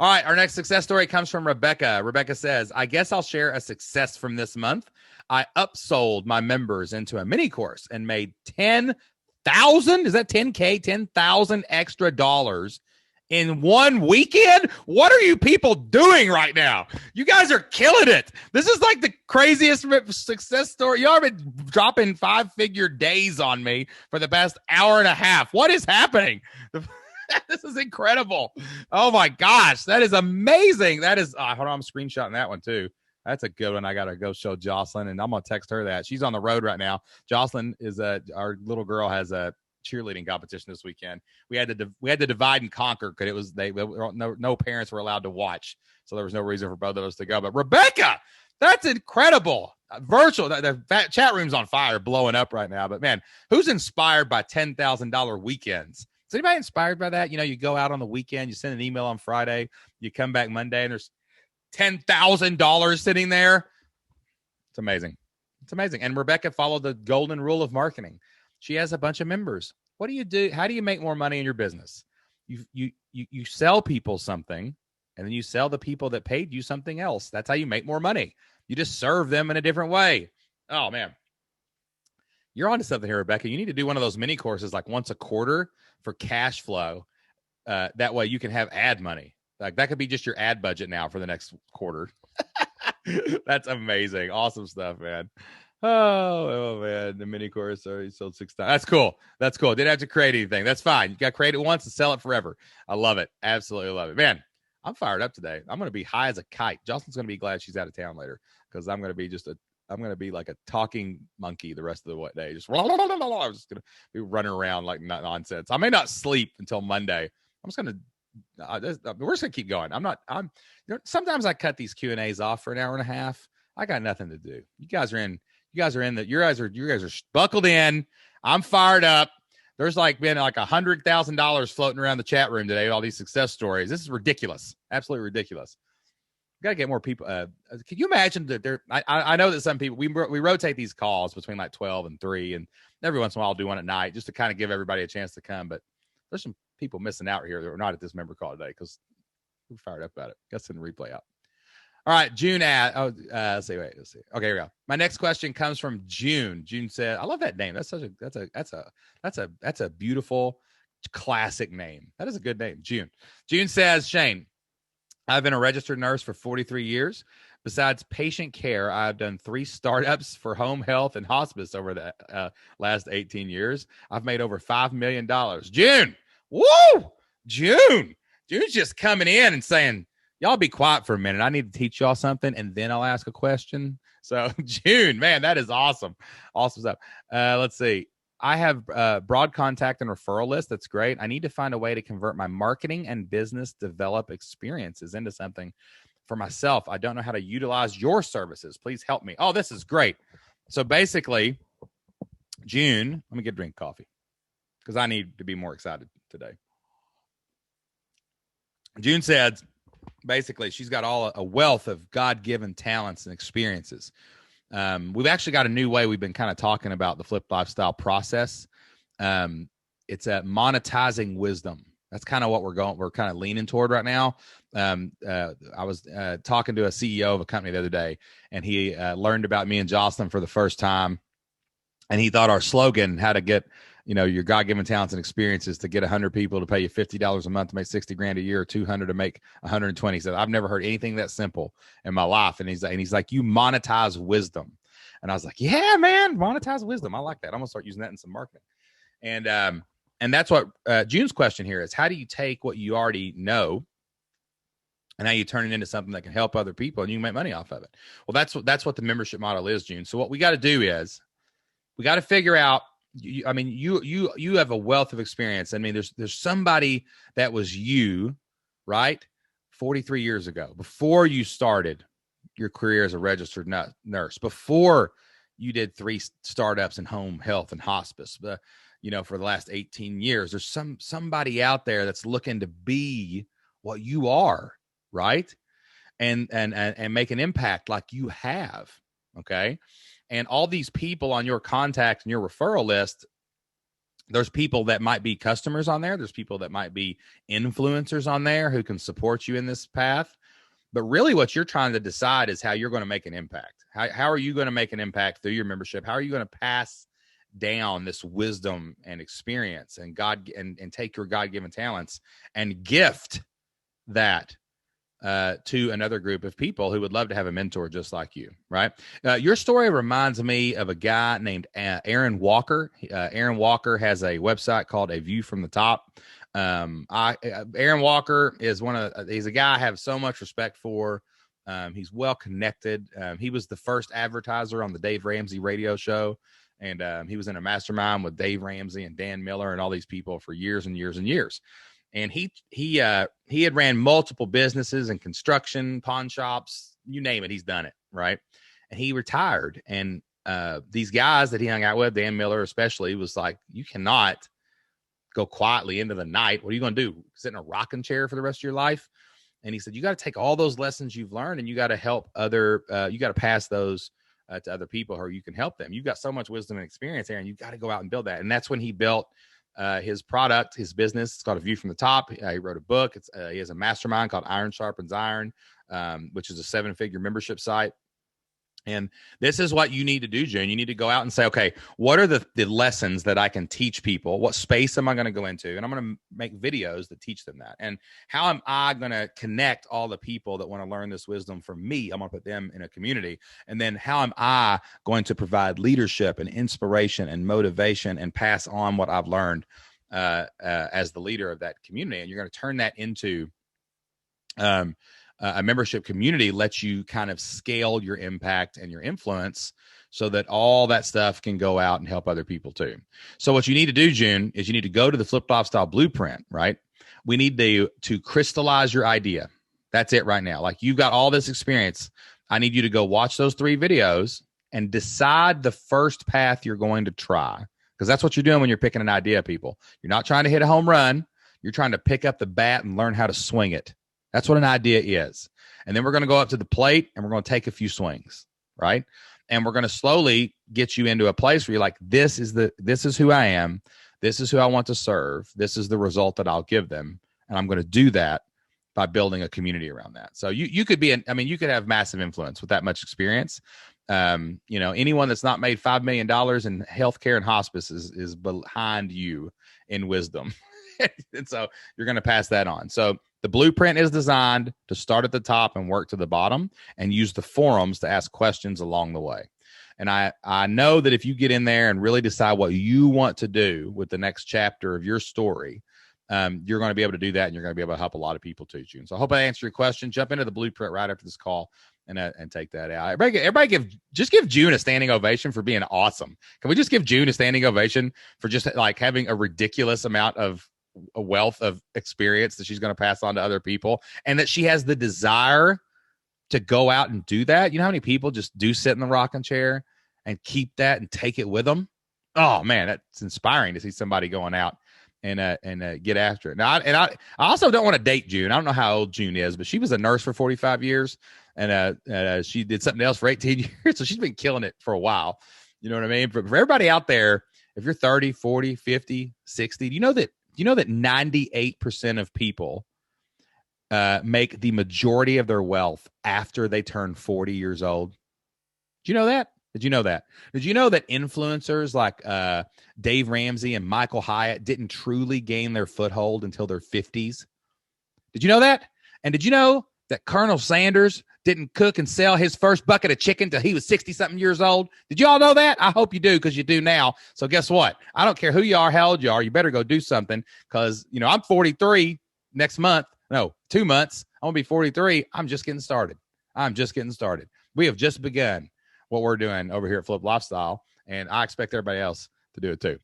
All right, our next success story comes from Rebecca. Rebecca says, I guess I'll share a success from this month. I upsold my members into a mini course and made 10,000, is that 10K, 10,000 extra dollars in one weekend. What are you people doing right now? You guys are killing it. This is like the craziest success story. Y'all have been dropping 5-figure days on me for the past hour and a half. What is happening? This is incredible. Oh my gosh, that is amazing. That is, hold on, I'm screenshotting that one too. That's a good one. I got to go show Jocelyn, and I'm going to text her that. She's on the road right now. Jocelyn is our little girl has a cheerleading competition this weekend. We had to divide and conquer because it was no parents were allowed to watch, so there was no reason for both of us to go. But Rebecca, that's incredible. Virtual, the chat room's on fire, blowing up right now. But man, who's inspired by $10,000 weekends? Is anybody inspired by that? You know, you go out on the weekend, you send an email on Friday, you come back Monday, and there's $10,000 sitting there. It's amazing. It's amazing. And Rebecca followed the golden rule of marketing. She has a bunch of members. What do you do? How do you make more money in your business? You sell people something, and then you sell the people that paid you something else. That's how you make more money. You just serve them in a different way. Oh, man. You're onto something here, Rebecca. You need to do one of those mini courses like once a quarter for cash flow. That way you can have ad money. Like that could be just your ad budget now for the next quarter. That's amazing. Awesome stuff, man. Oh man. The mini course already sold 6 times. That's cool. That's cool. Didn't have to create anything. That's fine. You got to create it once and sell it forever. I love it. Absolutely love it. Man, I'm fired up today. I'm going to be high as a kite. Jocelyn's going to be glad she's out of town later because I'm going to be like a talking monkey the rest of the day. Just I'm just going to be running around like nonsense. I may not sleep until Monday. I'm just going to we're just gonna keep going. Sometimes I cut these Q&As off for an hour and a half. I got nothing to do. You guys are buckled in. I'm fired up. There's been like $100,000 floating around the chat room today. All these success stories. This is ridiculous. Absolutely ridiculous. Got to get more people. Can you imagine that I know that some people, we rotate these calls between like 12 and 3, and every once in a while I'll do one at night just to kind of give everybody a chance to come. But there's some people missing out here that were not at this member call today because we're fired up about it. Got to send the replay out. All right, June let's see. Okay, here we go. My next question comes from June. June said, "I love that name. That's a beautiful classic name. That is a good name, June." June says, "Shane, I've been a registered nurse for 43 years. Besides patient care, I've done 3 startups for home health and hospice over the last 18 years. I've made over $5 million. June, woo! June's just coming in and saying, y'all be quiet for a minute. I need to teach y'all something, and then I'll ask a question. So, June, man, that is awesome. Awesome stuff. Let's see. I have broad contact and referral list. That's great. I need to find a way to convert my marketing and business develop experiences into something for myself. I don't know how to utilize your services. Please help me. Oh, this is great. So basically, June, let me get a drink of coffee because I need to be more excited today. June said, basically, she's got a wealth of God-given talents and experiences. We've actually got a new way we've been kind of talking about the flipped lifestyle process. It's a monetizing wisdom. That's kind of what we're kind of leaning toward right now. I was talking to a CEO of a company the other day, and he learned about me and Jocelyn for the first time. And he thought our slogan, how to get, your God-given talents and experiences to get 100 people to pay you $50 a month to make $60,000 a year, or 200 to make 120. He said, I've never heard anything that simple in my life. And he's like, you monetize wisdom. And I was like, yeah, man, monetize wisdom. I like that. I'm gonna start using that in some marketing. And that's what June's question here is: how do you take what you already know and how you turn it into something that can help other people and you can make money off of it? Well, that's what the membership model is, June. So what we got to do is we got to figure out. You have a wealth of experience. I mean, there's somebody that was you, right? 43 years ago, before you started your career as a registered nurse, before you did 3 startups in home health and hospice, for the last 18 years, there's somebody out there that's looking to be what you are, right? And make an impact like you have. Okay. And all these people on your contact and your referral list, There's people that might be customers on there. There's people that might be influencers on there who can support you in this path. But really what you're trying to decide is how you're going to make an impact. How are you going to make an impact through your membership? How are you going to pass down this wisdom and experience and and take your God-given talents and gift that to another group of people who would love to have a mentor just like you, right? Your story reminds me of a guy named Aaron Walker. Aaron Walker has a website called A View from the Top. Aaron Walker is he's a guy I have so much respect for. He's well connected. He was the first advertiser on the Dave Ramsey radio show. And he was in a mastermind with Dave Ramsey and Dan Miller and all these people for years and years and years. And he had ran multiple businesses and construction, pawn shops, you name it, he's done it, right? And he retired. And these guys that he hung out with, Dan Miller especially, was like, you cannot go quietly into the night. What are you going to do? Sit in a rocking chair for the rest of your life? And he said, you got to take all those lessons you've learned and you got to help you got to pass those to other people who you can help them. You've got so much wisdom and experience, Aaron. You've got to go out and build that. And that's when he built his product, his business. It's called A View from the Top. He wrote a book. He has a mastermind called Iron Sharpens Iron, which is a 7-figure membership site. And this is what you need to do, June. You need to go out and say, okay, what are the lessons that I can teach people? What space am I going to go into? And I'm going to make videos that teach them that. And how am I going to connect all the people that want to learn this wisdom from me? I'm going to put them in a community. And then how am I going to provide leadership and inspiration and motivation and pass on what I've learned as the leader of that community? And you're going to turn that into a membership community. Lets you kind of scale your impact and your influence so that all that stuff can go out and help other people too. So what you need to do, June, is you need to go to the Flipped Lifestyle Blueprint, right? We need to crystallize your idea. That's it right now. Like, you've got all this experience. I need you to go watch those 3 videos and decide the first path you're going to try. Because that's what you're doing when you're picking an idea, people. You're not trying to hit a home run. You're trying to pick up the bat and learn how to swing it. That's what an idea is. And then we're going to go up to the plate and we're going to take a few swings, right? And we're going to slowly get you into a place where you're like, this is who I am. This is who I want to serve. This is the result that I'll give them. And I'm going to do that by building a community around that. So you could you could have massive influence with that much experience. Anyone that's not made $5 million in healthcare and hospice is behind you in wisdom. And so you're going to pass that on. So the blueprint is designed to start at the top and work to the bottom and use the forums to ask questions along the way. And I know that if you get in there and really decide what you want to do with the next chapter of your story, you're going to be able to do that, and you're going to be able to help a lot of people too, June. So I hope I answered your question. Jump into the blueprint right after this call and take that out. Everybody give June a standing ovation for being awesome. Can we just give June a standing ovation for just like having a ridiculous amount of a wealth of experience that she's going to pass on to other people, and that she has the desire to go out and do that? You know how many people just do sit in the rocking chair and keep that and take it with them? Oh man, that's inspiring to see somebody going out and get after it. Now, I also don't want to date June. I don't know how old June is, but she was a nurse for 45 years and she did something else for 18 years. So she's been killing it for a while. You know what I mean? For everybody out there, if you're 30, 40, 50, 60, do you know that 98% of people make the majority of their wealth after they turn 40 years old? Do you know that? Did you know that? Did you know that influencers like Dave Ramsey and Michael Hyatt didn't truly gain their foothold until their 50s? Did you know that? And did you know that Colonel Sanders didn't cook and sell his first bucket of chicken till he was 60-something years old? Did you all know that? I hope you do, because you do now. So guess what? I don't care who you are, how old you are. You better go do something, because, I'm 43 next month. No, 2 months. I'm going to be 43. I'm just getting started. We have just begun what we're doing over here at Flip Lifestyle, and I expect everybody else to do it too.